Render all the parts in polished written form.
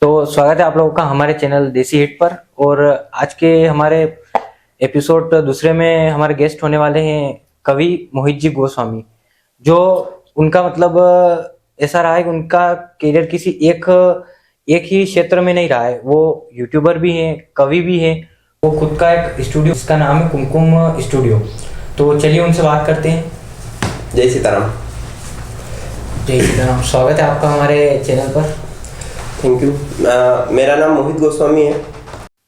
तो स्वागत है आप लोगों का हमारे चैनल देसी हिट पर। और आज के हमारे एपिसोड दूसरे में हमारे गेस्ट होने वाले हैं कवि मोहित जी गोस्वामी। जो उनका मतलब ऐसा रहा है कि उनका करियर किसी एक ही क्षेत्र में नहीं रहा है। वो यूट्यूबर भी हैं, कवि भी हैं। वो खुद का एक स्टूडियो जिसका नाम है कुमकुम स्टूडियो। तो चलिए उनसे बात करते हैं। जय सीताराम। जय सीताराम, स्वागत है आपका हमारे चैनल पर। Thank you. मेरा नाम मोहित गोस्वामी है।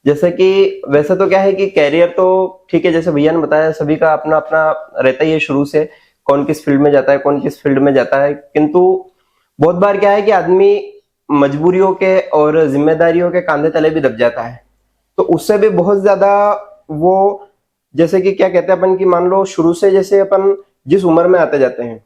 जैसे कि वैसे तो क्या है कि कैरियर तो ठीक है, जैसे भैया ने बताया सभी का अपना अपना रहता ही है शुरू से, कौन किस फील्ड में जाता है, कौन किस फील्ड में जाता है। किंतु बहुत बार क्या है कि आदमी मजबूरियों के और जिम्मेदारियों के कांधे तले भी दब जाता है, तो उससे भी बहुत ज्यादा वो, जैसे कि क्या कहते हैं अपन की, मान लो शुरू से जैसे अपन जिस उम्र में आते जाते हैं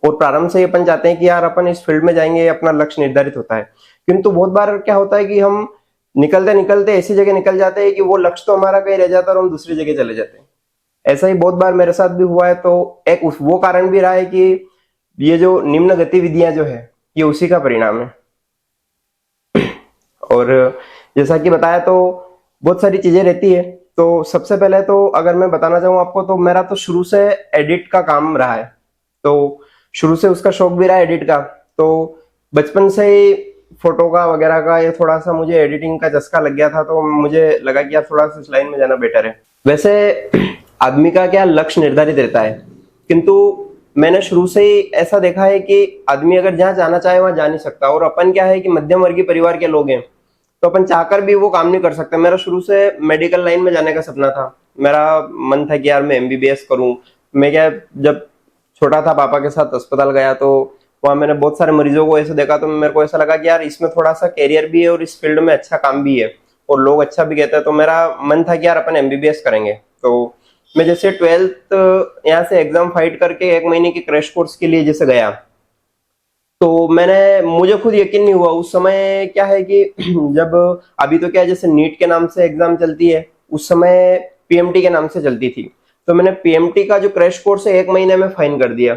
और प्रारंभ से ही अपन चाहते हैं कि यार अपन इस फील्ड में जाएंगे, अपना लक्ष्य निर्धारित होता है। किंतु बहुत बार क्या होता है कि हम निकलते निकलते ऐसी जगह निकल जाते हैं कि वो लक्ष्य तो हमारा कहीं रह जाता है और हम दूसरी जगह चले जाते हैं। ऐसा ही बहुत बार मेरे साथ भी हुआ है। तो एक वो कारण भी रहा है कि ये जो निम्न गतिविधियां जो है ये उसी का परिणाम है। और जैसा कि बताया तो बहुत सारी चीजें रहती है। तो सबसे पहले तो अगर मैं बताना चाहूँ आपको, तो मेरा तो शुरू से एडिट का काम रहा है। तो शुरू से उसका शौक भी रहा है एडिट का। तो बचपन से ही फोटो का वगैरह का ये थोड़ा सा मुझे एडिटिंग का चस्का लग गया था, तो मुझे लगा कि यार थोड़ा सा इस लाइन में जाना बेटर है। वैसे आदमी का क्या लक्ष्य निर्धारित रहता है, किंतु मैंने शुरू से ही ऐसा देखा है कि आदमी अगर जहाँ जाना चाहे वहां जा नहीं सकता। और अपन क्या है कि मध्यम वर्गीय परिवार के लोग हैं, तो अपन चाहकर भी वो काम नहीं कर सकते। मेरा शुरू से मेडिकल लाइन में जाने का सपना था। मेरा मन था कि यार मैं एमबीबीएस करूं। मैं क्या, जब छोटा था पापा के साथ अस्पताल गया तो वहां मैंने बहुत सारे मरीजों को ऐसे देखा, तो मेरे को ऐसा लगा कि यार इसमें थोड़ा सा कैरियर भी है और इस फील्ड में अच्छा काम भी है और लोग अच्छा भी कहते हैं। तो मेरा मन था कि यार अपन एमबीबीएस करेंगे। तो मैं जैसे 12th यहाँ से एग्जाम फाइट करके 1 महीने की क्रैश कोर्स के लिए जैसे गया, तो मुझे खुद यकीन नहीं हुआ उस समय। क्या है कि जब अभी तो क्या है, जैसे नीट के नाम से एग्जाम चलती है, उस समय पीएमटी के नाम से चलती थी। तो मैंने पीएमटी का जो क्रैश कोर्स है 1 महीने में फाइन कर दिया।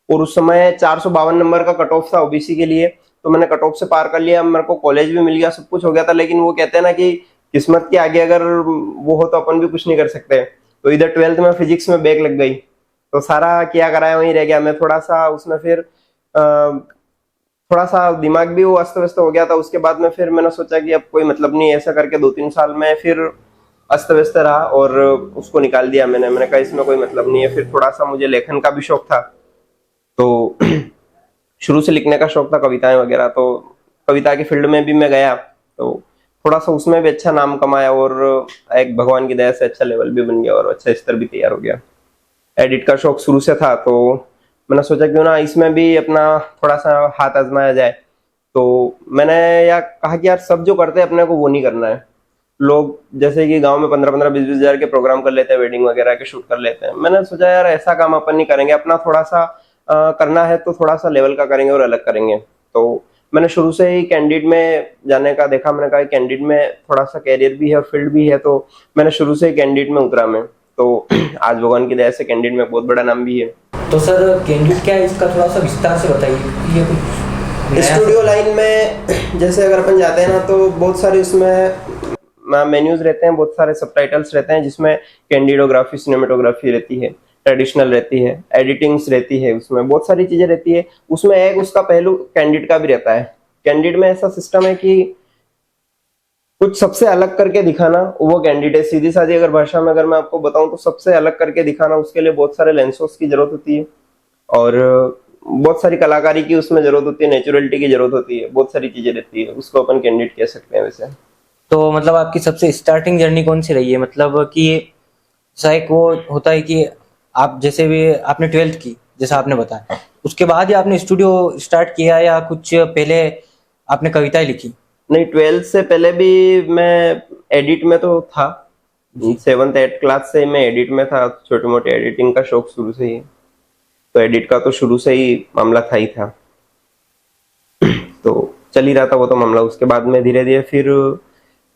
और उस समय 452 नंबर का कट ऑफ था ओबीसी के लिए, तो मैंने कट ऑफ से पार कर लिया। मेरे को कॉलेज भी मिल गया, सब कुछ हो गया था। लेकिन वो कहते हैं ना कि किस्मत के आगे अगर वो हो तो अपन भी कुछ नहीं कर सकते। तो इधर 12th में फिजिक्स में बैक लग गई, तो सारा किया कराया वहीं रह गया। मैं थोड़ा सा उसमें फिर थोड़ा सा दिमाग भी वो अस्त व्यस्त हो गया था। उसके बाद में फिर मैंने सोचा कि अब कोई मतलब नहीं, ऐसा करके 2-3 साल में फिर अस्त व्यस्त रहा और उसको निकाल दिया मैंने कहा इसमें कोई मतलब नहीं है। फिर थोड़ा सा मुझे लेखन का भी शौक था, तो शुरू से लिखने का शौक था, कविताएं वगैरह। तो कविता के फील्ड में भी मैं गया, तो थोड़ा सा उसमें भी अच्छा नाम कमाया और एक भगवान की दया से अच्छा लेवल भी बन गया और अच्छा स्तर भी तैयार हो गया। एडिट का शौक शुरू से था, तो मैंने सोचा क्यों ना इसमें भी अपना थोड़ा सा हाथ आजमाया जाए। तो मैंने या कहा कि यार सब जो करते हैं अपने को वो नहीं करना है। लोग जैसे कि गांव में 15-15, 20-20 हजार के प्रोग्राम कर लेते हैं, वेडिंग वगैरह के शूट कर लेते हैं। मैंने सोचा यार ऐसा काम अपन नहीं करेंगे, अपना थोड़ा सा करना है तो थोड़ा सा लेवल का करेंगे और अलग करेंगे। तो मैंने शुरू से ही कैंडिड में जाने का देखा। मैंने कहा कैंडिड में थोड़ा सा कैरियर भी है और फील्ड भी है, तो मैंने शुरू से ही कैंडिड में उतरा मैं। तो आज भगवान की दया से कैंडिड में बहुत बड़ा नाम भी है। तो सर कैंडिड क्या है, इसका थोड़ा सा विस्तार से बताइए। ये कुछ स्टूडियो लाइन में जैसे अगर अपन जाते हैं ना, तो बहुत सारे उसमें मेन्यूज रहते हैं, बहुत सारे सबटाइटल्स रहते हैं, जिसमें कैंडिडोग्राफी, सिनेमेटोग्राफी रहती है, ट्रेडिशनल रहती है, एडिटिंग्स रहती है, उसमें बहुत सारी चीजें रहती है। उसमें एक उसका पहलू कैंडिड का भी रहता है। कैंडिड में ऐसा सिस्टम है कि कुछ सबसे अलग करके दिखाना, वो कैंडिड है। सीधी सादी अगर भाषा में अगर मैं आपको बताऊं तो सबसे अलग करके दिखाना, उसके लिए बहुत सारे लेंसों की जरूरत होती है और बहुत सारी कलाकारी की उसमें जरूरत होती है, नेचुरलिटी की जरूरत होती है, बहुत सारी चीजें रहती है। उसको अपन कैंडिड कह सकते हैं वैसे। तो मतलब आपकी सबसे स्टार्टिंग जर्नी कौन सी रही है? मतलब कि जैसा एक वो होता है कि आप जैसे भी आपने 12th की, जैसा आपने बताया, उसके बाद ही आपने स्टूडियो स्टार्ट किया या कुछ पहले आपने कविताएं लिखी? नहीं, 12th से पहले भी मैं एडिट में तो था। 7th 8th क्लास से मैं एडिट में था। छोटी मोटी एडिटिंग का शौक शुरू से ही, तो एडिट का तो शुरू से ही मामला था ही था। तो चल ही रहा था वो तो मामला। उसके बाद में धीरे धीरे फिर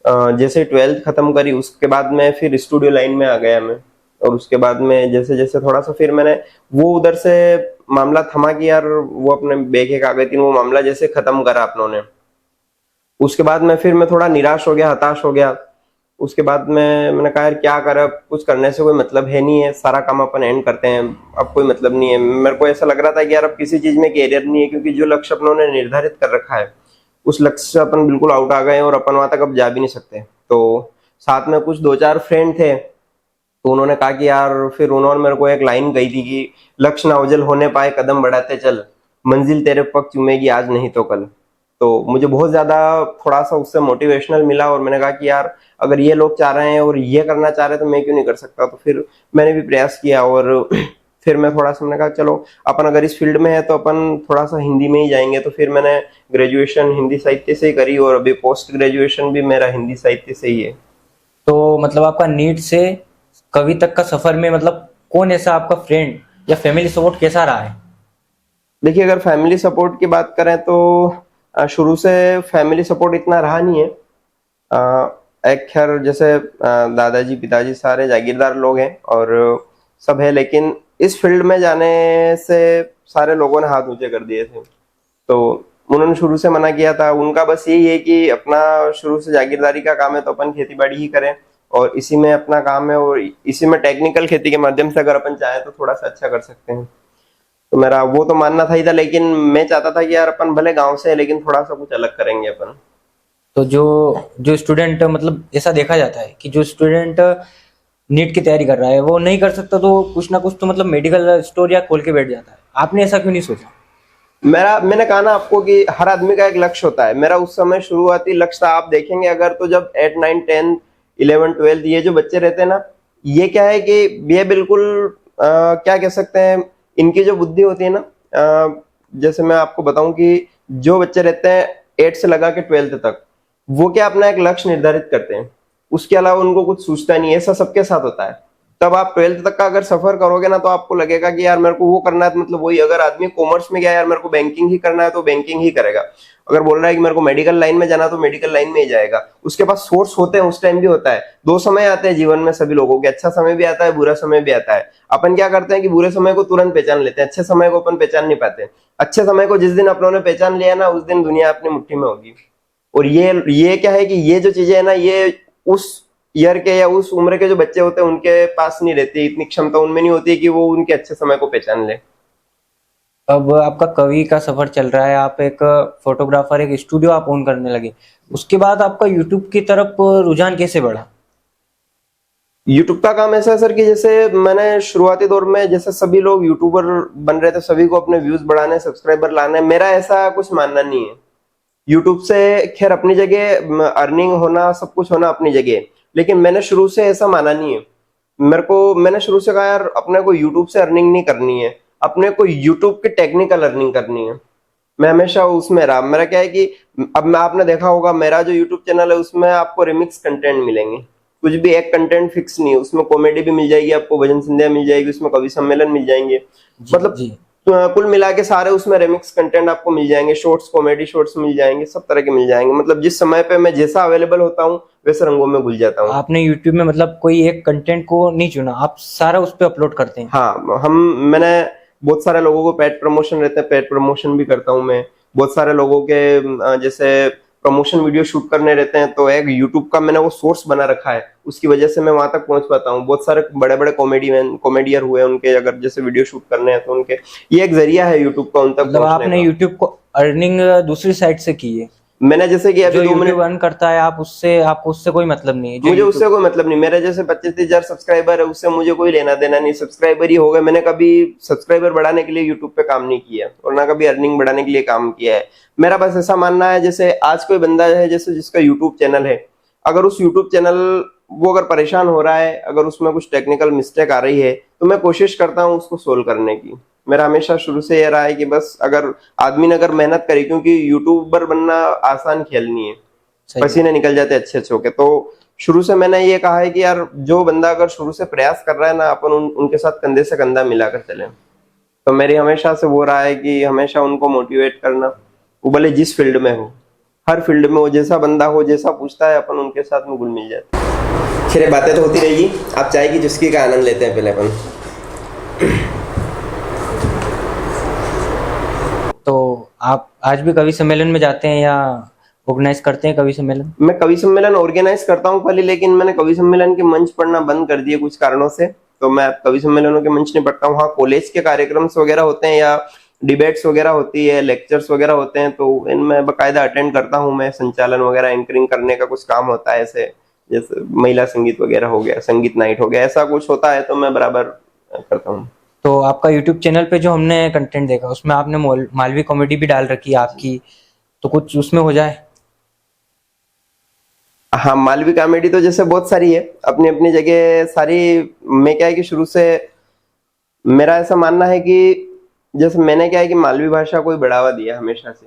जैसे 12th खत्म करी, उसके बाद में फिर स्टूडियो लाइन में आ गया मैं। और उसके बाद में जैसे जैसे थोड़ा सा फिर मैंने वो उधर से मामला थमा कि यार वो अपने बेके कागज वो मामला जैसे खत्म करा अपनों ने। उसके बाद मैं थोड़ा निराश हो गया, हताश हो गया। उसके बाद मैंने कहा यार क्या कर, अब कुछ करने से कोई मतलब है नहीं है, सारा काम अपन एंड करते हैं, अब कोई मतलब नहीं है। मेरे को ऐसा लग रहा था कि यार अब किसी चीज में कैरियर नहीं है, क्योंकि जो लक्ष्य अपनों ने निर्धारित कर रखा है उस लक्ष्य से अपन बिल्कुल आउट आ गए और अपन वहां तक अब जा भी नहीं सकते। तो साथ में कुछ 2-4 फ्रेंड थे, तो उन्होंने कहा कि यार, फिर उन्होंने मेरे को एक लाइन कही थी कि लक्ष्य ना ओझल होने पाए, कदम बढ़ाते चल, मंजिल तेरे पग चूमेगी आज नहीं तो कल। तो मुझे बहुत ज्यादा थोड़ा सा उससे मोटिवेशनल मिला और मैंने कहा कि यार अगर ये लोग चाह रहे हैं और ये करना चाह रहे हैं तो मैं क्यों नहीं कर सकता। तो फिर मैंने भी प्रयास किया और फिर मैं थोड़ा सा मैंने कहा चलो अपन अगर इस फील्ड में है तो अपन थोड़ा सा हिंदी में ही जाएंगे। तो फिर मैंने ग्रेजुएशन हिंदी साहित्य से ही करी और अभी पोस्ट ग्रेजुएशन भी मेरा हिंदी साहित्य से ही है। तो मतलब आपका नीट से कवि तक का सफर में मतलब कौन ऐसा आपका फ्रेंड या फैमिली सपोर्ट कैसा रहा है? देखिए, अगर फैमिली सपोर्ट की बात करें तो शुरू से फैमिली सपोर्ट इतना रहा नहीं है। एक खैर जैसे दादाजी पिताजी सारे जागीरदार लोग हैं और सब है, लेकिन इस फील्ड में जाने से सारे लोगों ने हाथ ऊंचे कर दिए थे। तो उन्होंने शुरू से मना किया था। उनका बस यही है कि अपना शुरू से जागीरदारी का काम है तो अपन खेती बाड़ी ही करें और इसी में अपना काम है और इसी में टेक्निकल खेती के माध्यम से अगर अपन चाहें तो थोड़ा सा अच्छा कर सकते हैं। तो मेरा वो तो मानना था ही था, लेकिन मैं चाहता था कि यार अपन भले गांव से है लेकिन थोड़ा सा कुछ अलग करेंगे अपन। तो जो जो स्टूडेंट मतलब ऐसा देखा जाता है कि जो स्टूडेंट नीट की तैयारी कर रहा है वो नहीं कर सकता तो कुछ ना कुछ तो मतलब मेडिकल स्टोर या खोल के बैठ जाता है। आपने ऐसा क्यों नहीं सोचा? मैंने कहा ना आपको कि हर आदमी का एक लक्ष्य होता है। मेरा उस समय शुरुआती लक्ष्य था, आप देखेंगे अगर तो जब 8, 9, 10, 11, 12 ये जो बच्चे रहते हैं ना, ये क्या है कि ये बिल्कुल क्या कह सकते हैं, इनकी जो बुद्धि होती है ना, जैसे मैं आपको बताऊं कि जो बच्चे रहते हैं 8 से लगा के 12 तक, वो क्या अपना एक लक्ष्य निर्धारित करते हैं, उसके अलावा उनको कुछ सूझता नहीं है। ऐसा सबके साथ होता है। तब आप 12 तक का अगर सफर करोगे ना तो आपको लगेगा कि यार मेरे को वो करना है, मतलब वही। अगर आदमी कॉमर्स में गया यार मेरे को बैंकिंग ही करना है तो बैंकिंग ही करेगा। अगर बोल रहा है कि मेरे को मेडिकल लाइन में जाना तो मेडिकल लाइन में ही जाएगा। उसके पास सोर्स होते हैं, उस टाइम भी होता है। 2 समय आते हैं जीवन में सभी लोगों के, अच्छा समय भी आता है, बुरा समय भी आता है। अपन क्या करते हैं कि बुरे समय को तुरंत पहचान लेते हैं, अच्छे समय को अपन पहचान नहीं पाते। अच्छे समय को जिस दिन अपनों ने पहचान लिया ना, उस दिन दुनिया अपनी मुट्ठी में होगी। और ये क्या है कि ये जो चीजें है ना, ये उस ईयर के या उस उम्र के जो बच्चे होते हैं उनके पास नहीं रहती, इतनी क्षमता उनमें नहीं होती कि वो उनके अच्छे समय को पहचान ले। अब आपका कवि का सफर चल रहा है, आप एक फोटोग्राफर, एक स्टूडियो आप ओन करने लगे, उसके बाद आपका यूट्यूब की तरफ रुझान कैसे बढ़ा? यूट्यूब का काम ऐसा है सर कि जैसे मैंने शुरुआती दौर में जैसे सभी लोग यूट्यूबर बन रहे थे, सभी को अपने व्यूज बढ़ाने, सब्सक्राइबर लाने, मेरा ऐसा कुछ मानना नहीं है। यूट्यूब से खैर अपनी जगह अर्निंग होना, सब कुछ होना अपनी जगह, लेकिन मैंने शुरू से ऐसा माना नहीं है। मैंने शुरू से कहा यार अपने को यूट्यूब से अर्निंग नहीं करनी है, अपने को यूट्यूब की टेक्निकल अर्निंग करनी है। मैं हमेशा उसमें रहा। मेरा क्या है कि अब मैं, आपने देखा होगा मेरा जो यूट्यूब चैनल है उसमें आपको रिमिक्स कंटेंट मिलेंगे। कुछ भी एक कंटेंट फिक्स नहीं है उसमें। कॉमेडी भी मिल जाएगी आपको, भजन संध्या मिल जाएगी, उसमें कवि सम्मेलन मिल जाएंगे, मतलब जी। कुल मिला के सारे उसमें रिमिक्स कंटेंट आपको मिल जाएंगे। शॉर्ट्स, कॉमेडी शॉर्ट्स मिल जाएंगे, सब तरह के मिल जाएंगे। मतलब जिस समय पे मैं जैसा अवेलेबल होता हूँ वैसे रंगों में घुल जाता हूँ। आपने यूट्यूब में मतलब कोई एक कंटेंट को नहीं चुना, आप सारा उस पर अपलोड करते हैं? हाँ, मैंने बहुत सारे लोगों को पेड प्रमोशन रहते हैं, पेड प्रमोशन भी करता हूँ मैं। बहुत सारे लोगों के जैसे प्रमोशन वीडियो शूट करने रहते हैं, तो एक यूट्यूब का मैंने वो सोर्स बना रखा है, उसकी वजह से मैं वहां तक पहुंच पाता हूँ। बहुत सारे बड़े बड़े कॉमेडियन हुए, उनके अगर जैसे वीडियो शूट करने हैं तो उनके, ये एक जरिया है यूट्यूब का उन तक मतलब पहुंचने आपने का। यूट्यूब को अर्निंग दूसरी साइड से की है? मैंने जैसे कि अभी जो 2 मिनट, यूट्यूब अर्न करता है आप उससे, आपको उससे कोई मतलब नहीं है? जो मुझे YouTube- उससे कोई मतलब नहीं। मेरे जैसे 25-30 हजार सब्सक्राइबर है, उससे मुझे कोई लेना देना नहीं। सब्सक्राइबर ही हो गए। मैंने कभी सब्सक्राइबर बढ़ाने के लिए यूट्यूब पे काम नहीं किया और ना कभी अर्निंग बढ़ाने के लिए काम किया है। मेरा बस ऐसा मानना है, जैसे आज कोई बंदा है जैसे जिसका यूट्यूब चैनल है, अगर उस यूट्यूब चैनल वो अगर परेशान हो रहा है, अगर उसमें कुछ टेक्निकल मिस्टेक आ रही है, तो मैं कोशिश करता हूँ उसको सोल्व करने की। मेरा हमेशा शुरू से ये रहा है कि बस अगर आदमी ने अगर मेहनत करी, क्योंकि यूट्यूबर बनना आसान खेल नहीं है, सही। पसीने निकल जाते अच्छे अच्छे होके। तो शुरू से मैंने ये कहा है कि यार जो बंदा अगर शुरू से प्रयास कर रहा है ना, अपन उनके साथ कंधे से कंधा मिलाकर चले। तो मेरी हमेशा से वो रहा है कि हमेशा उनको मोटिवेट करना, वो भले जिस फील्ड में हो, हर फील्ड में वो जैसा बंदा हो, जैसा पूछता है, अपन उनके साथ में घुल मिल जाते हैं। खैर बातें तो होती रहेगी, आप चाय की चुस्की का आनंद लेते हैं पहले अपन। तो आप आज भी कवि सम्मेलन में जाते हैं या ऑर्गेनाइज करते हैं कवि सम्मेलन? मैं कवि सम्मेलन ऑर्गेनाइज करता हूँ पहले, लेकिन मैंने कवि सम्मेलन के मंच पढ़ना बंद कर दिए कुछ कारणों से, तो मैं कवि सम्मेलनों के मंच नहीं पढ़ता हूँ। हाँ, कॉलेज के कार्यक्रम वगैरह होते हैं या डिबेट्स वगैरह होती है, लेक्चर्स वगैरह होते हैं, तो इनमें बकायदा अटेंड करता हूँ मैं। संचालन वगैरह, एंकरिंग करने का कुछ काम होता है, ऐसे जैसे महिला संगीत वगैरह हो गया, संगीत नाइट हो गया, ऐसा कुछ होता है तो मैं बराबर करता हूँ। तो आपका यूट्यूब चैनल पे जो हमने कंटेंट देखा उसमें आपने मालवी कॉमेडी भी डाल रखी है आपकी, तो कुछ उसमें हो जाए। हाँ, मालवी कॉमेडी तो जैसे बहुत सारी है, अपनी अपनी जगह सारी। मैं क्या है कि शुरू से मेरा ऐसा मानना है कि जैसे मैंने क्या है कि मालवी भाषा को ही बढ़ावा दिया हमेशा से।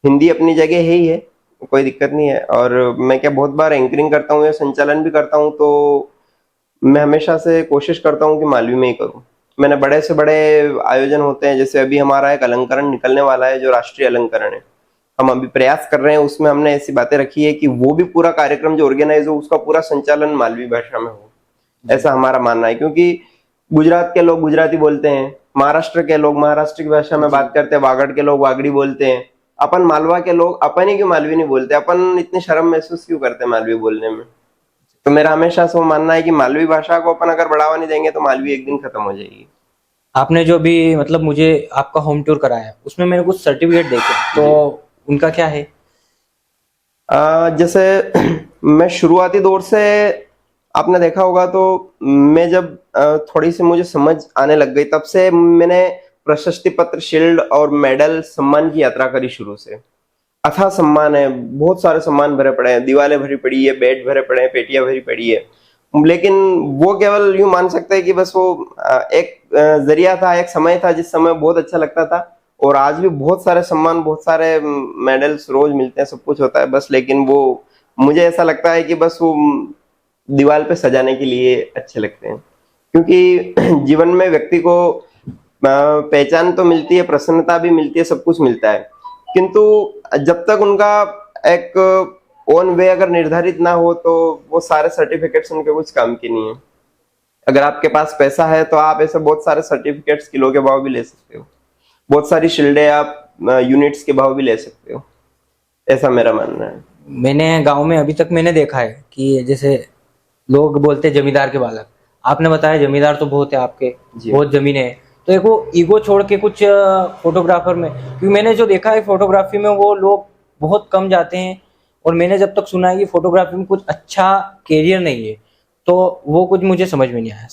हिंदी अपनी जगह है ही है, कोई दिक्कत नहीं है। और मैं क्या बहुत बार एंकरिंग करता हूँ या संचालन भी करता हूँ, तो मैं हमेशा से कोशिश करता हूँ कि मालवी में ही करूँ। मैंने बड़े से बड़े आयोजन होते हैं, जैसे अभी हमारा एक अलंकरण निकलने वाला है जो राष्ट्रीय अलंकरण है, हम अभी प्रयास कर रहे हैं, उसमें हमने ऐसी बातें रखी है कि वो भी पूरा कार्यक्रम जो ऑर्गेनाइज हो उसका पूरा संचालन मालवी भाषा में हो, ऐसा हमारा मानना है। क्योंकि गुजरात के लोग गुजराती बोलते हैं, महाराष्ट्र के लोग महाराष्ट्र की भाषा में बात करते हैं, वागड़ के लोग वागड़ी बोलते हैं, अपन मालवा के लोग अपन ही क्यों मालवी नहीं बोलते, अपन इतनी शर्म महसूस क्यों करते हैं मालवी बोलने में। तो मेरा हमेशा से वो मानना है कि मालवी भाषा को अपन अगर बढ़ावा नहीं देंगे तो मालवी एक दिन खत्म हो जाएगी। आपने जो भी मतलब मुझे आपका होम टूर कराया उसमें मैंने कुछ सर्टिफिकेट देखे, तो उनका क्या है? जैसे मैं शुरुआती दौर से, आपने देखा होगा तो मैं जब थोड़ी सी मुझे समझ आने लग गई, तब से मैंने प्रशस्ति पत्र, शील्ड और मेडल, सम्मान की यात्रा करी शुरू से। अथाह सम्मान है, बहुत सारे सम्मान भरे पड़े हैं, दीवारें भरी पड़ी है, बेड भरे पड़े हैं, पेटियां भरी पड़ी है, लेकिन वो केवल यूं मान सकते हैं कि बस वो एक जरिया था, एक समय था जिस समय बहुत अच्छा लगता था। और आज भी बहुत सारे सम्मान, बहुत सारे मेडल्स रोज मिलते हैं, सब कुछ होता है बस, लेकिन वो मुझे ऐसा लगता है कि बस वो दीवार पे सजाने के लिए अच्छे लगते हैं। क्योंकि जीवन में व्यक्ति को पहचान तो मिलती है, प्रसन्नता भी मिलती है, सब कुछ मिलता है, किंतु जब तक उनका एक ओन वे अगर निर्धारित ना हो तो वो सारे सर्टिफिकेट्स उनके कुछ काम की नहीं है। अगर आपके पास पैसा है तो आप ऐसे बहुत सारे सर्टिफिकेट्स किलो के भाव भी ले सकते हो, बहुत सारी शील्डें आप यूनिट्स के भाव भी ले सकते हो, ऐसा मेरा मानना है। मैंने गांव में अभी तक मैंने देखा है कि जैसे लोग बोलते हैं जमींदार के बालक, आपने बताया जमींदार तो बहुत है आपके, बहुत जमीनें हैं, तो एक वो ईगो छोड़ के कुछ फोटोग्राफर में, क्योंकि मैंने जो देखा है फोटोग्राफी में वो लोग बहुत कम जाते हैं, और मैंने जब तक सुना है कि फोटोग्राफी में कुछ अच्छा कैरियर नहीं है, तो वो कुछ मुझे समझ में नहीं आया।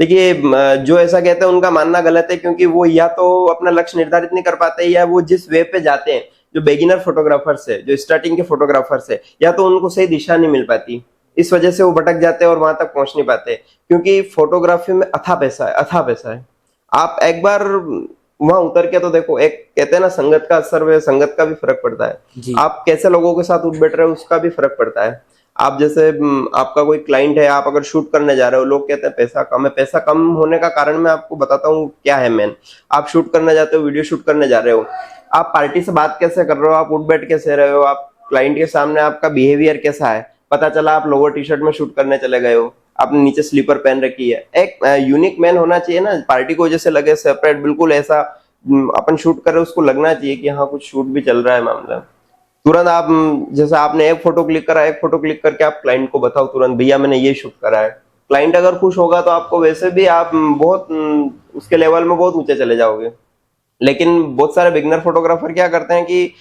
देखिए, जो ऐसा कहते हैं उनका मानना गलत है, क्योंकि वो या तो अपना लक्ष्य निर्धारित नहीं कर पाते, या वो जिस वे पे जाते हैं, जो बिगिनर फोटोग्राफर्स है, जो स्टार्टिंग के फोटोग्राफर्स है, या तो उनको सही दिशा नहीं मिल पाती, इस वजह से वो भटक जाते हैं और वहां तक पहुंच नहीं पाते। क्योंकि फोटोग्राफी में अथाह पैसा है, अथाह पैसा है। आप एक बार वहां उतर के तो देखो, एक कहते हैं ना संगत का असर है, संगत का भी फर्क पड़ता है। आप कैसे लोगों के साथ उठ बैठ रहे हो उसका भी फर्क पड़ता है। आप जैसे आपका कोई क्लाइंट है, आप अगर शूट करने जा रहे हो, लोग कहते हैं पैसा कम है, पैसा कम होने का कारण मैं आपको बताता हूँ क्या है मेन। आप शूट करने जाते हो, वीडियो शूट करने जा रहे हो, आप पार्टी से बात कैसे कर रहे हो, आप उठ बैठ कैसे रहे हो, आप क्लाइंट के सामने आपका बिहेवियर कैसा है। पता चला आप लोअर टी शर्ट में शूट करने चले गए हो, आपने नीचे स्लीपर पहन रखी है, एक यूनिक मैन होना चाहिए ना, पार्टी को जैसे लगे सेपरेट, बिल्कुल ऐसा अपन शूट कर रहे हो उसको लगना चाहिए कि हाँ कुछ शूट भी चल रहा है मामला। तुरंत आप जैसे आपने एक फोटो क्लिक करा, एक फोटो क्लिक करके आप क्लाइंट को बताओ तुरंत, भैया मैंने ये शूट करा है। क्लाइंट अगर खुश होगा तो आपको वैसे भी आप बहुत उसके लेवल में बहुत ऊंचे चले जाओगे। लेकिन बहुत सारे बिगनर फोटोग्राफर क्या करते हैं कि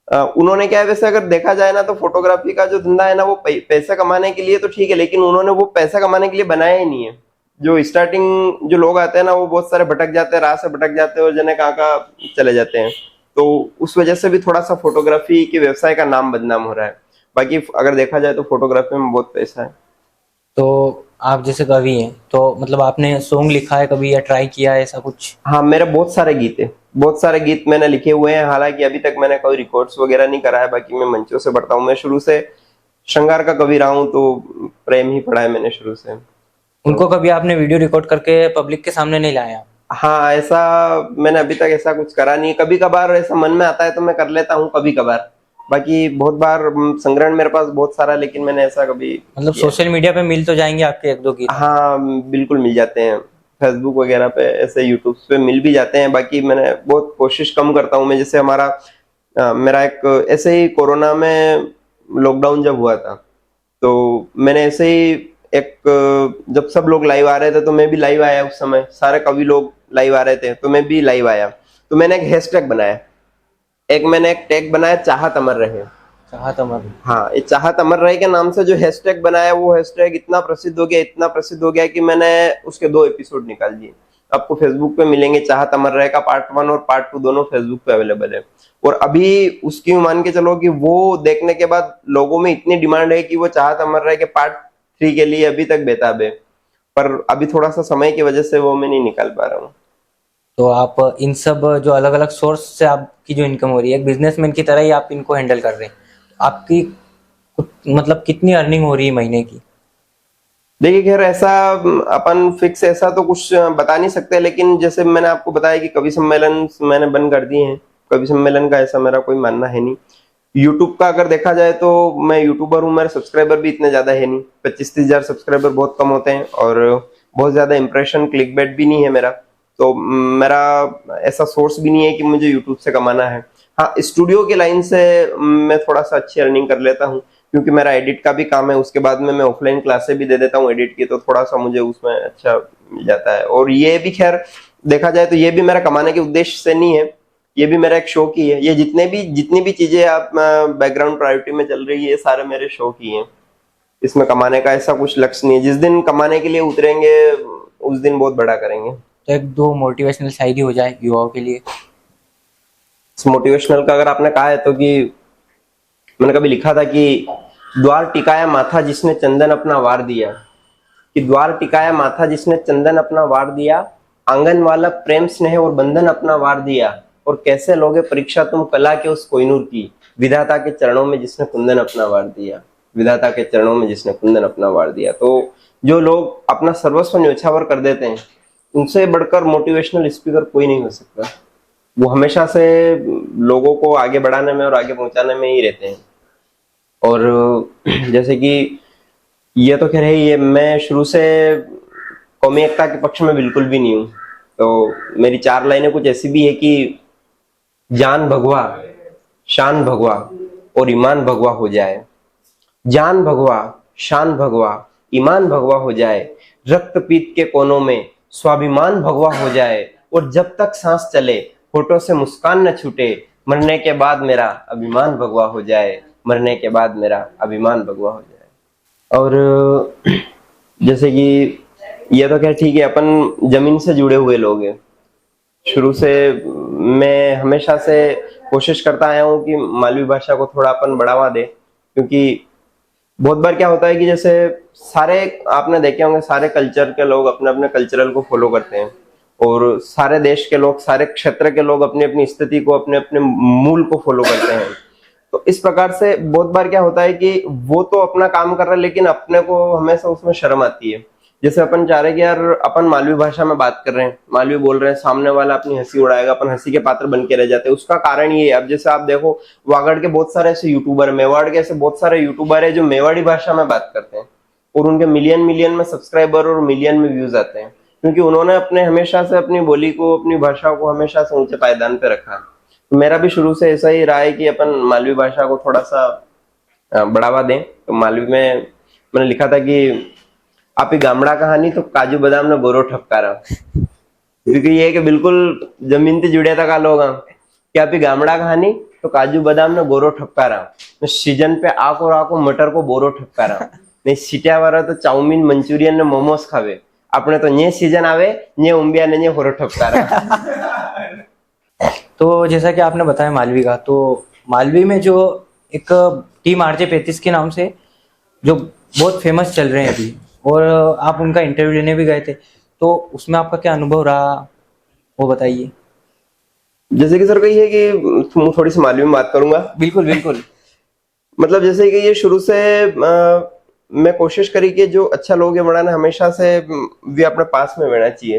उन्होंने क्या है, वैसे अगर देखा जाए ना तो फोटोग्राफी का जो धंधा है ना वो पैसा कमाने के लिए तो ठीक है, लेकिन उन्होंने वो पैसा कमाने के लिए बनाया ही नहीं है। जो स्टार्टिंग जो लोग आते हैं ना वो बहुत सारे भटक जाते हैं, राह से भटक जाते हैं और जने कहाँ चले जाते हैं। तो उस वजह से भी थोड़ा सा फोटोग्राफी के व्यवसाय का नाम बदनाम हो रहा है। बाकी अगर देखा जाए तो फोटोग्राफी में बहुत पैसा है। तो आप जैसे कवि हैं, तो मतलब आपने सॉन्ग लिखा है कभी या ट्राई किया है ऐसा कुछ? हाँ, मेरे बहुत सारे गीत है, बहुत सारे गीत मैंने लिखे हुए हैं। हालांकि अभी तक मैंने कोई रिकॉर्ड्स वगैरह नहीं करा है, बाकी मैं मंचों से पढ़ता हूँ। मैं शुरू से श्रृंगार का कवि रहा हूँ, तो प्रेम ही पढ़ा है मैंने शुरू से। उनको कभी आपने वीडियो रिकॉर्ड करके पब्लिक के सामने नहीं लाया? हाँ, ऐसा मैंने अभी तक ऐसा कुछ करा नहीं। कभी कभार ऐसा मन में आता है तो मैं कर लेता हूँ कभी कभार, बाकी बहुत बार संग्रहण मेरे पास बहुत सारा, लेकिन मैंने ऐसा कभी मतलब सोशल मीडिया पे मिल तो जाएंगे आपके एक दो गीत? हाँ बिल्कुल मिल जाते हैं, फेसबुक वगैरह पे, ऐसे यूट्यूब पे मिल भी जाते हैं। बाकी मैंने बहुत कोशिश कम करता हूँ मैं। जैसे हमारा मेरा एक ऐसे ही कोरोना में लॉकडाउन जब हुआ था, तो मैंने ऐसे ही जब सब लोग लाइव आ रहे थे तो मैं भी लाइव आया। उस समय सारे कवि लोग लाइव आ रहे थे तो मैं भी लाइव आया। तो मैंने एक हैशटैग बनाया, मैंने एक टैग बनाया, चाहत अमर रहे। चाहत अमर। हाँ, ये चाहत अमर रहे के नाम से जो हैशटैग बनाया, वो हैशटैग इतना प्रसिद्ध हो गया, इतना प्रसिद्ध हो गया कि मैंने उसके 2 एपिसोड निकाल दिए। आपको फेसबुक पे मिलेंगे, चाहत अमर रहे का पार्ट 1 और पार्ट 2 दोनों फेसबुक पे अवेलेबल है। और अभी उसकी मान के चलो कि वो देखने के बाद लोगों में इतनी डिमांड है कि वो चाहत अमर रहे के पार्ट 3 के लिए अभी तक बेताब है, पर अभी थोड़ा सा समय की वजह से वो मैं नहीं निकाल पा रहा हूँ। तो आप इन सब जो अलग अलग सोर्स से आपकी जो इनकम हो रही है, एक बिजनेसमैन की तरह ही आप इनको हैंडल कर रहे हैं, आपकी मतलब कितनी अर्निंग हो रही है महीने की? देखिए, खैर ऐसा अपन फिक्स ऐसा तो कुछ बता नहीं सकते, लेकिन जैसे मैंने आपको बताया कि कवि सम्मेलन मैंने बंद कर दिए हैं। कवि सम्मेलन का ऐसा मेरा कोई मानना है नहीं। यूट्यूब का अगर देखा जाए तो मैं यूट्यूबर हूँ, मेरे सब्सक्राइबर भी इतने ज्यादा है नहीं, 25-30 हजार सब्सक्राइबर बहुत कम होते हैं, और बहुत ज्यादा इंप्रेशन क्लिकबेट भी नहीं है मेरा। तो मेरा ऐसा सोर्स भी नहीं है कि मुझे यूट्यूब से कमाना है। हाँ, स्टूडियो की लाइन से मैं थोड़ा सा अच्छी अर्निंग कर लेता हूँ, क्योंकि मेरा एडिट का भी काम है। उसके बाद में मैं ऑफलाइन क्लासेस भी दे देता हूँ एडिट की, तो थोड़ा सा मुझे उसमें अच्छा मिल जाता है। और ये भी खैर देखा जाए तो ये भी मेरा कमाने के उद्देश्य से नहीं है, ये भी मेरा एक शौक ही है। ये जितनी भी चीजें आप बैकग्राउंड प्रायोरिटी में चल रही है, ये सारे मेरे शौक ही हैं। इसमें कमाने का ऐसा कुछ लक्ष्य नहीं है। जिस दिन कमाने के लिए उतरेंगे उस दिन बहुत बड़ा करेंगे। तो 1-2 मोटिवेशनल शायरी हो जाए युवाओं के लिए। मोटिवेशनल का अगर आपने कहा है तो कि मैंने कभी लिखा था कि द्वार टिकाया माथा जिसने चंदन अपना वार दिया, कि द्वार टिकाया माथा जिसने चंदन अपना वार दिया, आंगन वाला प्रेम स्नेह और बंधन अपना वार दिया, और कैसे लोगे परीक्षा तुम कला के उस कोहिनूर की, विधाता के चरणों में जिसने कुंदन अपना वार दिया, विधाता के चरणों में जिसने कुंदन अपना वार दिया। तो जो लोग अपना सर्वस्व न्योछावर कर देते हैं, उनसे बढ़कर मोटिवेशनल स्पीकर कोई नहीं हो सकता। वो हमेशा से लोगों को आगे बढ़ाने में और आगे पहुंचाने में ही रहते हैं। और जैसे कि ये तो खैर है, ये मैं शुरू से कौमी एकता के पक्ष में बिल्कुल भी नहीं हूँ। तो मेरी 4 लाइनें कुछ ऐसी भी है कि जान भगवा, शान भगवा और ईमान भगवा हो जाए, जान भगवा, शान भगवा, ईमान भगवा हो जाए, रक्तपीत के कोनों में स्वाभिमान भगवा हो जाए, और जब तक सांस चले होठों से मुस्कान न छूटे, मरने के बाद मेरा अभिमान भगवा हो जाए, मरने के बाद मेरा अभिमान भगवा हो जाए। और जैसे कि ये तो क्या ठीक है, अपन जमीन से जुड़े हुए लोग हैं। शुरू से मैं हमेशा से कोशिश करता आया हूँ कि मालवी भाषा को थोड़ा अपन बढ़ावा दे, क्योंकि बहुत बार क्या होता है कि जैसे सारे आपने देखे होंगे, सारे कल्चर के लोग अपने अपने कल्चरल को फॉलो करते हैं, और सारे देश के लोग, सारे क्षेत्र के लोग अपनी अपनी स्थिति को, अपने अपने मूल को फॉलो करते हैं। तो इस प्रकार से बहुत बार क्या होता है कि वो तो अपना काम कर रहा है, लेकिन अपने को हमेशा उसमें शर्म आती है। जैसे अपन चाह रहे कि यार अपन मालवी भाषा में बात कर रहे हैं, मालवी बोल रहे हैं, सामने वाला अपनी हंसी उड़ाएगा, अपन हंसी के पात्र बन के रह जाते हैं। उसका कारण ये है, अब जैसे आप देखो वागड़ के बहुत सारे ऐसे यूट्यूबर, मेवाड़ के ऐसे बहुत सारे यूट्यूबर है जो मेवाड़ी भाषा में बात करते हैं, और उनके मिलियन मिलियन में सब्सक्राइबर और मिलियन में व्यूज आते हैं, क्योंकि उन्होंने अपने हमेशा से अपनी बोली को, अपनी भाषा को हमेशा से ऊंचे पायदान पे रखा। तो मेरा भी शुरू से ऐसा ही रहा है कि अपन मालवी भाषा को थोड़ा सा बढ़ावा दें। तो मालवी में मैंने लिखा था कि आप ही गामड़ा कहानी तो काजू बादाम ने गोरो ठपकारा, क्योंकि ये कि बिल्कुल जमीन से जुड़े था का लोग कि आप ही गामड़ा कहानी तो काजू बादाम ने गोरो ठपकारा, सीजन पे आको राको मटर को बोरो ठपकारा, नहीं सीटिया वाला तो चाउमीन मंचूरियन ने मोमोस खावे, अपने तो ये सीजन आवे ये उम्बिया ने ये होरो ठपकारा। तो जैसा कि आपने बताया मालवी का, तो मालवी में जो एक टीम आरजे 35 के नाम से जो बहुत फेमस चल रहे हैं अभी, और आप उनका इंटरव्यू लेने भी गए थे, तो उसमें आपका क्या अनुभव रहा वो बताइए। जैसे कि सर कही है कि तुम थोड़ी सी मालवी में बात करूंगा। बिल्कुल बिल्कुल। मतलब जैसे कि ये शुरू से मैं कोशिश करी कि जो अच्छा लोग है बढ़ाना, हमेशा से भी अपने पास में रहना चाहिए।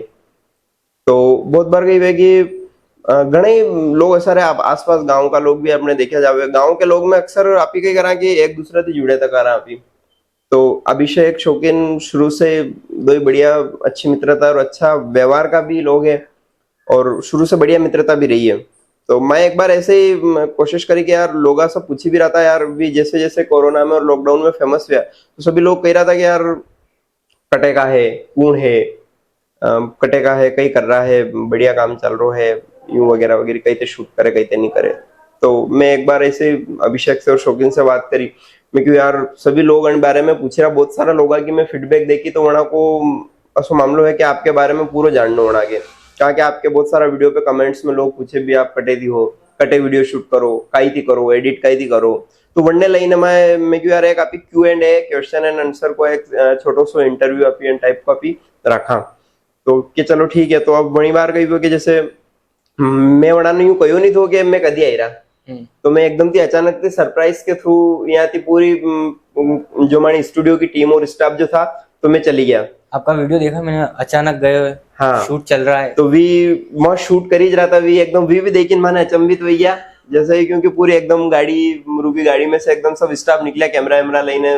तो बहुत बार कही है कि घने लोग ऐसा रहे, आप आसपास गांव का लोग भी आपने देखा जावे, गांव के लोग में अक्सर आप ही कही करा कि एक दूसरे से जुड़े तक आ रहा आप ही। तो अभिषेक शौकीन शुरू से दो ही बढ़िया अच्छी मित्रता और अच्छा व्यवहार का भी लोग है, और शुरू से बढ़िया मित्रता भी रही है। तो मैं एक बार ऐसे ही कोशिश करी कि यार लोग सब पूछ भी रहा था यार, भी जैसे जैसे कोरोना में और लॉकडाउन में फेमस हुआ तो सभी लोग कह रहा था कि यार कटे का है, कौन है, कटे का है, कहीं कर रहा है, बढ़िया काम चल रहा है, यूं वगैरह वगैरह, कहीं तो शूट करे कहीं तो नहीं करे। तो मैं एक बार ऐसे अभिषेक से और शौकीन से बात करी, मैं क्यों यार सभी लोग इन बारे में पूछ रहा, बहुत सारा लोग कि मैं फीडबैक देखी तो वहां को असो मामलो है कि आपके बारे में पूरा जानना होना के, क्या कि आपके बहुत सारा वीडियो पे कमेंट्स में लोग पूछे भी आप कटे दी हो, कटे वीडियो शूट करो, काई थी करो, एडिट काई थी करो। तो वनडे लाइन मैं क्यों यार एक आपकी Q&A, क्वेश्चन एंड आंसर को एक छोटो सो इंटरव्यू अपी टाइप का भी रखा। तो कि चलो ठीक है। तो अब बड़ी बार कही कि जैसे मैं वड़ा यूं कहो नहीं थो कि मैं कदी आई रहा, तो मैं एकदम थी अचानक से सरप्राइज के थ्रू यहाँ थी पूरी जो हमारी स्टूडियो की टीम और स्टाफ जो था, तो मैं चली गया। आपका वीडियो देखा मैंने, अचानक गए, हाँ, शूट चल रहा है तो वी मैं शूट कर ही रहा था, वी एकदम वी भी देखिन मैंने अचंभित हो गया जैसे ही, क्योंकि पूरी एकदम गाड़ी रूबी गाड़ी में से एकदम सब स्टाफ निकला कैमरा वैमरा लेने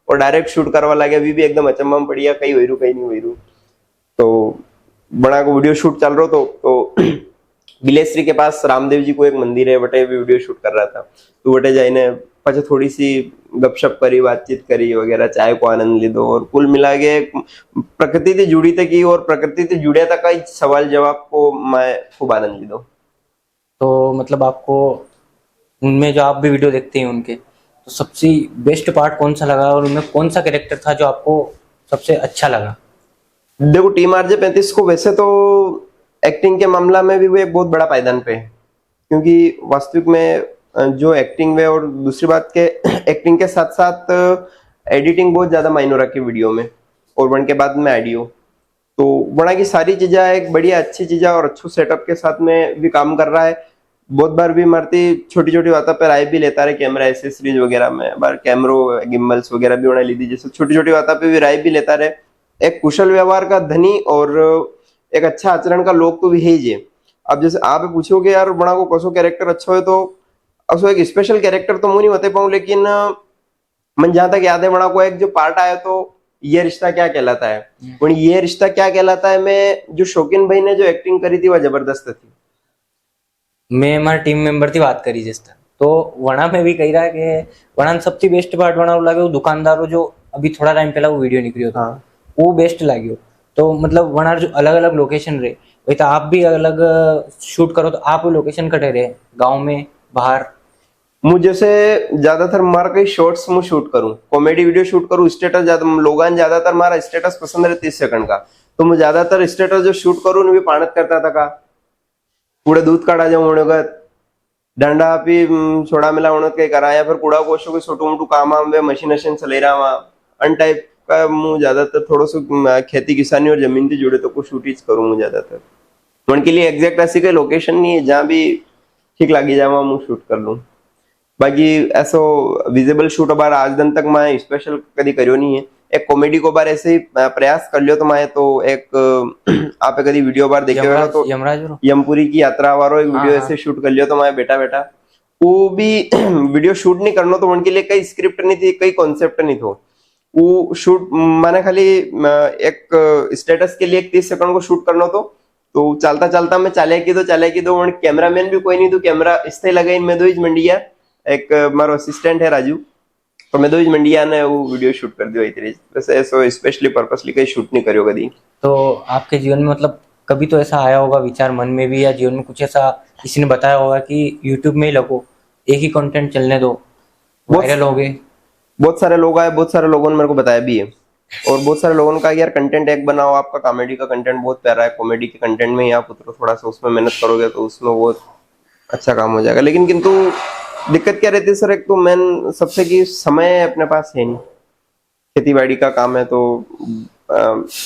और डायरेक्ट शूट करवा लगे। वी भी एकदम अचंभा में पड़ गया, कहीं हो रू कहीं नहीं हो रू। तो बड़ा को वीडियो शूट चल रहा तो बिलेश्री के पास रामदेव जी को एक मंदिर है, बटे भी वीडियो शूट कर रहा था। तो बटे जाइने पचे थोड़ी सी गपशप करी, बातचीत करी वगैरह, चाय को आनंद ली दो, और कुल मिला के प्रकृति से जुड़ी तक की और प्रकृति से जुड़े तक का सवाल जवाब को मैं खूब आनंद ली दो। तो मतलब आपको उनमें जो आप भी वीडियो देखते हैं उनके, तो सबसे बेस्ट पार्ट कौन सा लगा और उनमें कौन सा कैरेक्टर था जो आपको सबसे अच्छा लगा? देखो टीम RJ35 को वैसे तो एक्टिंग के मामला में भी वो एक बहुत बड़ा पायदान पे है, क्योंकि वास्तविक में जो एक्टिंग में, और दूसरी बात के एक्टिंग के साथ साथ एडिटिंग बहुत ज्यादा मायने रखी वीडियो में, और वन के बाद में ऑडियो, तो बड़ा की सारी चीजें एक बढ़िया अच्छी चीजें और अच्छे सेटअप के साथ में भी काम कर रहा है। बहुत बार भी मारती छोटी छोटी बातों पर राय भी लेता रहे, कैमरा एसेसरीज वगैरह में, बार कैमरो गिम्बल्स वगैरह भी उन्हें ली थी, जैसे छोटी छोटी बातों पर भी राय भी लेता रहे। एक कुशल व्यवहार का धनी और एक अच्छा आचरण का लोग तो भी है ही। अब जैसे आप पूछोगे यार बड़ा को कसो कैरेक्टर अच्छा है, तो असो एक स्पेशल कैरेक्टर तो मुझे नहीं बता पाऊं, लेकिन मन जहां तक याद है बड़ा को एक जो पार्ट आया तो ये रिश्ता क्या कहलाता है, ये रिश्ता क्या कहलाता है में जो शौकीन भाई ने जो एक्टिंग करी थी वह जबरदस्त थी। मैं हमारे टीम मेंबर की बात करी जिस तरह, तो वणा में भी कही रहा है कि वणा सबसे बेस्ट पार्ट वणा लगे वो दुकानदारों जो अभी थोड़ा टाइम पहला वो वीडियो निकली था, हाँ। वो बेस्ट लगी। तो मतलब वणा जो अलग अलग लोकेशन रहे, वही तो आप भी अलग शूट करो, तो आप लोकेशन कटे रहे गाँव में बाहर। मुझे से ज्यादातर मार कई शॉर्ट्स में शूट करूं, कॉमेडी वीडियो शूट करूं, स्टेटस ज्यादा लोगान ज्यादातर मारा स्टेटस पसंद है 30 सेकंड का, तो मैं ज्यादातर स्टेटस जो शूट करूं भी पाणत करता था का पूरे दूध काटा जाऊं उनका डंडा भी छोड़ा मिला उन्होंने कहीं करा, या फिर कूड़ा कोशो के छोटू मोटू काम आम वे मशीन वशीन चले रहा वहां अन टाइप का। मुझे ज्यादातर थोड़ा सा खेती किसानी और जमीन से जुड़े तो कुछ शूट करूं मुझे ज्यादातर। उनके लिए एग्जैक्ट ऐसी कोई लोकेशन नहीं है, जहाँ भी ठीक लगी जाए वहां मैं शूट कर लूं। बाकी ऐसो विजिबल शूट बार आज दिन तक मैं स्पेशल कभी करियो नहीं है। एक कॉमेडी को बार ऐसे ही प्रयास कर लियो तो मैं तो एक आप कभी वीडियो बार देखे होगा तो यमपुरी की यात्रा वारो एक वीडियो ऐसे शूट कर लियो तो मैं बेटा वो भी वीडियो शूट नहीं करना, तो उनके लिए कई स्क्रिप्ट नहीं थी, कई कॉन्सेप्ट नहीं थो, वो शूट मैंने खाली एक स्टेटस के लिए 30 सेकंड को शूट करना तो चलता चलता मैं चाले की दो कैमरामैन भी कोई नहीं, तो कैमरा इससे लगा इन में दो मंडिया एक मारो असिस्टेंट है राजू, तो मैं दो मंडिया ने वो वीडियो शूट कर दियो इतनी, वैसे ऐसो स्पेशली पर्पसली कहीं शूट नहीं करियो कभी। तो आपके जीवन में मतलब कभी तो ऐसा आया होगा विचार मन में भी, या जीवन में कुछ ऐसा किसी ने बताया होगा कि यूट्यूब में ही लगो, एक ही कंटेंट चलने दो, वायरल हो गए? बहुत सारे लोग आए, बहुत सारे लोगों ने मेरे को बताया भी है, और बहुत सारे लोगों ने कहा यार कंटेंट एक बनाओ, आपका कॉमेडी का कंटेंट बहुत प्यारा है, कॉमेडी के कंटेंट में ही आप उतरो, थोड़ा सा उसमें मेहनत करोगे तो उसमें बहुत अच्छा काम हो जाएगा। लेकिन किंतु दिक्कत क्या रहती है सर, एक तो मेन सबसे की समय अपने पास है नहीं, खेती बाड़ी का काम है, तो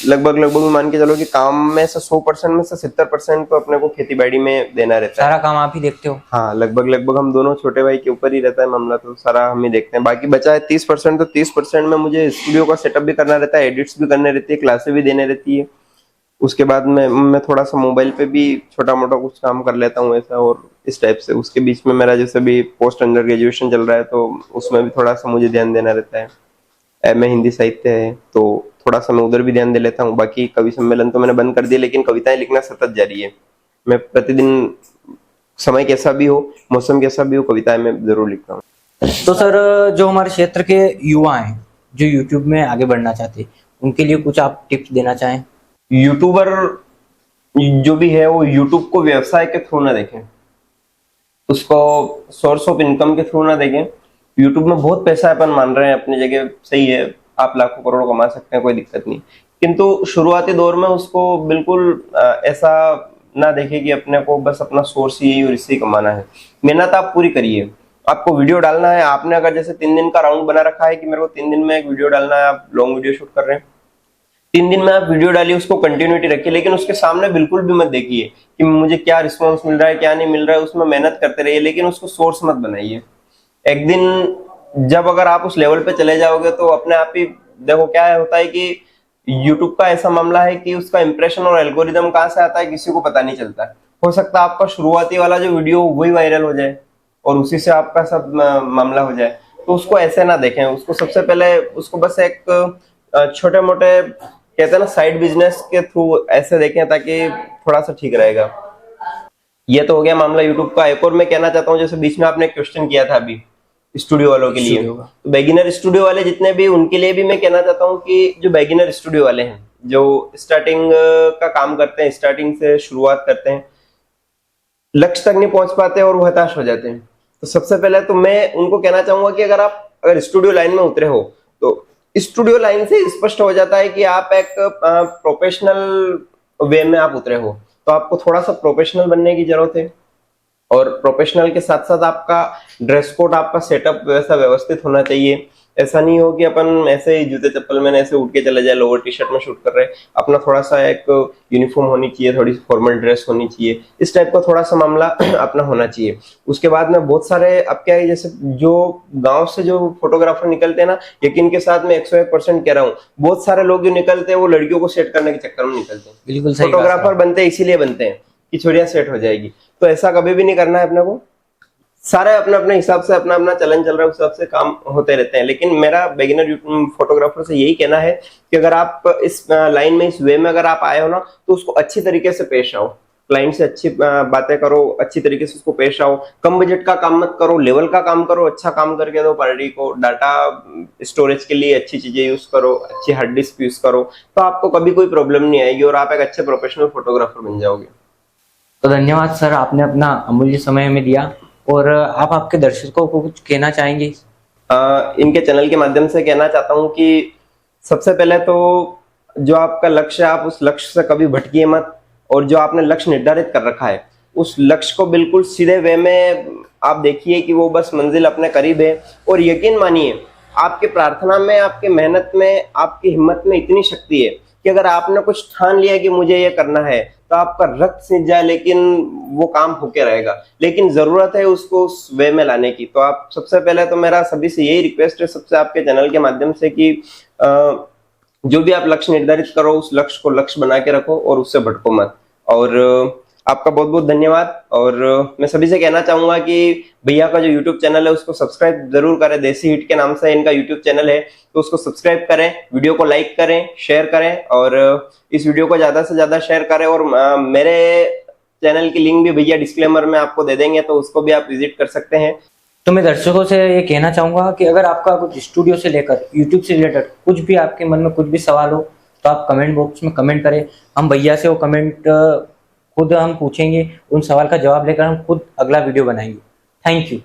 लगभग मान के चलो कि काम में से 100% में से 70% तो अपने को खेती बाड़ी में देना रहता है। सारा काम आप ही देखते हो? हाँ, लगभग हम दोनों छोटे भाई के ऊपर ही रहता है मामला, तो सारा हम ही देखते हैं। बाकी बचा है 30%, तो 30% में मुझे स्टूडियो का सेटअप भी करना रहता है, एडिट्स भी करने रहती है, क्लासेस भी देने रहती है। उसके बाद मैं थोड़ा सा मोबाइल पे भी छोटा मोटा कुछ काम कर लेता हूँ ऐसा, और इस टाइप से। उसके बीच में मेरा जैसे भी पोस्ट अंडर ग्रेजुएशन चल रहा है, तो उसमें भी थोड़ा सा मुझे ध्यान देना रहता है। मैं हिंदी साहित्य है तो थोड़ा सा मैं उधर भी ध्यान दे लेता हूँ। बाकी कवि सम्मेलन तो मैंने बंद कर दिया, लेकिन कविताएं लिखना सतत जारी है। मैं प्रतिदिन समय कैसा भी हो, मौसम कैसा भी हो, कविताएं मैं जरूर लिखता हूँ। तो सर, जो हमारे क्षेत्र के युवा हैं जो यूट्यूब में आगे बढ़ना चाहते हैं, उनके लिए कुछ आप टिप्स देना चाहें? यूट्यूबर जो भी है वो यूट्यूब को व्यवसाय के थ्रू ना देखें, उसको सोर्स ऑफ इनकम के थ्रू ना देखें। यूट्यूब में बहुत पैसा अपन मान रहे हैं, अपनी जगह सही है, आप लाखों करोड़ कमा सकते हैं, कोई दिक्कत नहीं, किंतु शुरुआती दौर में उसको बिल्कुल ऐसा ना देखें कि अपने को बस अपना सोर्स ही यही और इससे ही कमाना है। मेहनत आप पूरी करिए, आपको वीडियो डालना है। आपने अगर जैसे 3 दिन का राउंड बना रखा है कि मेरे को 3 दिन में एक वीडियो डालना है, आप लॉन्ग वीडियो शूट कर रहे हैं, 3 दिन में आप वीडियो डालिए, उसको कंटिन्यूटी रखिए, लेकिन उसके सामने बिल्कुल भी मत देखिए कि मुझे क्या रिस्पॉन्स मिल रहा है क्या नहीं मिल रहा है, उसमें मेहनत करते रहिए, लेकिन उसको सोर्स मत बनाइए। एक दिन जब अगर आप उस लेवल पे चले जाओगे तो अपने आप ही देखो क्या होता है कि यूट्यूब का ऐसा मामला है कि उसका इंप्रेशन और एल्गोरिदम कहाँ से आता है किसी को पता नहीं चलता है। हो सकता है आपका शुरुआती वाला जो वीडियो वही वायरल हो जाए और उसी से आपका सब मामला हो जाए, तो उसको ऐसे ना देखें। उसको सबसे पहले उसको बस एक छोटे मोटे कहते हैं ना साइड बिजनेस के थ्रू ऐसे देखें, ताकि थोड़ा सा ठीक रहेगा। ये तो हो गया मामला यूट्यूब का। एक और मैं कहना चाहता हूँ, जैसे बीच में आपने क्वेश्चन किया था अभी स्टूडियो वालों के लिए, तो बेगिनर स्टूडियो वाले जितने भी, उनके लिए भी मैं कहना चाहता हूँ कि जो बेगिनर स्टूडियो वाले हैं, जो स्टार्टिंग का काम करते हैं, स्टार्टिंग से शुरुआत करते हैं, लक्ष्य तक नहीं पहुंच पाते और वो हताश हो जाते हैं, तो सबसे पहले तो मैं उनको कहना चाहूंगा कि अगर स्टूडियो लाइन में उतरे हो तो स्टूडियो लाइन से स्पष्ट हो जाता है कि आप एक प्रोफेशनल वे में आप उतरे हो, तो आपको थोड़ा सा प्रोफेशनल बनने की जरूरत है। और प्रोफेशनल के साथ साथ आपका ड्रेस कोड, आपका सेटअप वैसा व्यवस्थित होना चाहिए। ऐसा नहीं हो कि अपन ऐसे ही जूते चप्पल में ऐसे उठ के चले जाए, लोअर टी शर्ट में शूट कर रहे हैं। अपना थोड़ा सा एक यूनिफॉर्म होनी चाहिए, थोड़ी फॉर्मल ड्रेस होनी चाहिए, इस टाइप का थोड़ा सा मामला अपना होना चाहिए। उसके बाद में बहुत सारे अब क्या है, जैसे जो गांव से जो फोटोग्राफर निकलते हैं ना, यकीन के साथ मैं 101% कह रहा हूँ, बहुत सारे लोग जो निकलते हैं वो लड़कियों को सेट करने के चक्कर में निकलते हैं। बिल्कुल सही। फोटोग्राफर बनते हैं इसीलिए बनते हैं कि छोरियां सेट हो जाएगी, तो ऐसा कभी भी नहीं करना है अपने को। सारे अपने अपने हिसाब से अपना अपना चलन चल रहा है, उस हिसाब से काम होते रहते हैं। लेकिन मेरा बिगिनर फोटोग्राफर से यही कहना है कि अगर आप इस लाइन में, इस वे में अगर आप आए हो ना, तो उसको अच्छी तरीके से पेश आओ, क्लाइंट से अच्छी बातें करो, अच्छी तरीके से उसको पेश आओ। कम बजट का काम मत करो, लेवल का काम करो, अच्छा काम करके दो पार्टी को। डाटा स्टोरेज के लिए अच्छी चीजें यूज करो, अच्छी हार्ड डिस्क यूज करो, तो आपको कभी कोई प्रॉब्लम नहीं आएगी और आप एक अच्छे प्रोफेशनल फोटोग्राफर बन जाओगे। तो धन्यवाद सर, आपने अपना अमूल्य समय हमें दिया, और आप आपके दर्शकों को कुछ कहना चाहेंगे? इनके चैनल के माध्यम से कहना चाहता हूँ कि सबसे पहले तो जो आपका लक्ष्य है, आप उस लक्ष्य से कभी भटकिए मत, और जो आपने लक्ष्य निर्धारित कर रखा है उस लक्ष्य को बिल्कुल सीधे वे में आप देखिए कि वो बस मंजिल अपने करीब है। और यकीन मानिए, आपकी प्रार्थना में, आपकी मेहनत में, आपकी हिम्मत में इतनी शक्ति है कि अगर आपने कुछ ठान लिया कि मुझे ये करना है, तो आपका रक्त सींच जाए लेकिन वो काम होके रहेगा। लेकिन जरूरत है उसको उस वे में लाने की। तो आप सबसे पहले तो मेरा सभी से यही रिक्वेस्ट है, सबसे आपके चैनल के माध्यम से, कि जो भी आप लक्ष्य निर्धारित करो उस लक्ष्य को लक्ष्य बना के रखो और उससे भटको मत। और आपका बहुत बहुत धन्यवाद। और मैं सभी से कहना चाहूंगा कि भैया का जो यूट्यूब चैनल है उसको सब्सक्राइब जरूर करें। देसी हिट के नाम से इनका यूट्यूब चैनल है, तो उसको सब्सक्राइब करें, वीडियो को लाइक करें, शेयर करें, और इस वीडियो को ज्यादा से ज्यादा शेयर करें। और मेरे चैनल की लिंक भी भैया डिस्क्लेमर में आपको दे देंगे, तो उसको भी आप विजिट कर सकते हैं। तो मैं दर्शकों से ये कहना चाहूंगा कि अगर आपका कुछ स्टूडियो से लेकर यूट्यूब से रिलेटेड कुछ भी आपके मन में कुछ भी सवाल हो, तो आप कमेंट बॉक्स में कमेंट करें। हम भैया से वो कमेंट खुद हम पूछेंगे, उन सवाल का जवाब लेकर हम खुद अगला वीडियो बनाएंगे। Thank you.